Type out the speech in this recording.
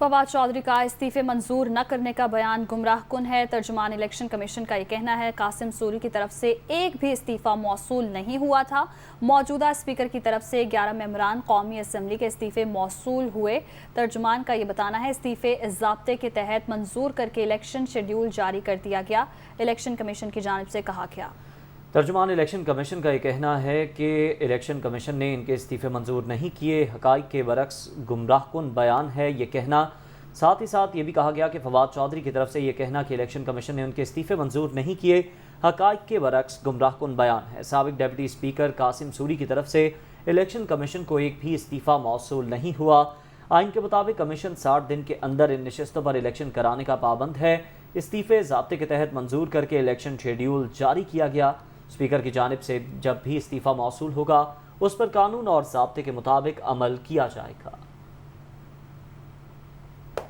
फवाद चौधरी का इस्तीफे मंजूर न करने का बयान गुमराह कुन है। तर्जुमान इलेक्शन कमीशन का ये कहना है कासिम सूरी की तरफ से एक भी इस्तीफा मौसूल नहीं हुआ था। मौजूदा स्पीकर की तरफ से 11 मेंबरान कौमी असम्बली के इस्तीफे मौसूल हुए। तर्जुमान का ये बताना है इस्तीफे ज़ाब्ते के तहत मंजूर करके इलेक्शन शेड्यूल जारी कर दिया गया। इलेक्शन कमीशन की जानिब से कहा गया। तर्जुमान इलेक्शन कमीशन का ये कहना है कि इलेक्शन कमीशन ने इनके इस्तीफे मंजूर नहीं किए। हक़ाइक़ के बरक्स गुमराहकुन बयान है ये कहना। साथ ही साथ ये भी कहा गया कि फवाद चौधरी की तरफ से ये कहना कि इलेक्शन कमीशन ने उनके इस्तीफे मंजूर नहीं किए हक़ाइक़ के बरक्स गुमराहकुन बयान है। साबिक़ डिप्टी स्पीकर कासिम सूरी की तरफ से इलेक्शन कमीशन को एक भी इस्तीफ़ा मौसूल नहीं हुआ। आइन के मुताबिक कमीशन 60 दिन के अंदर इन नशिस्तों पर इलेक्शन कराने का पाबंद है। इस्तीफे ज़ाब्ते के तहत मंजूर करके इलेक्शन शेड्यूल जारी किया गया। स्पीकर की जानिब से जब भी इस्तीफ़ा मौसूल होगा उस पर कानून और ज़ाब्ते के मुताबिक अमल किया जाएगा।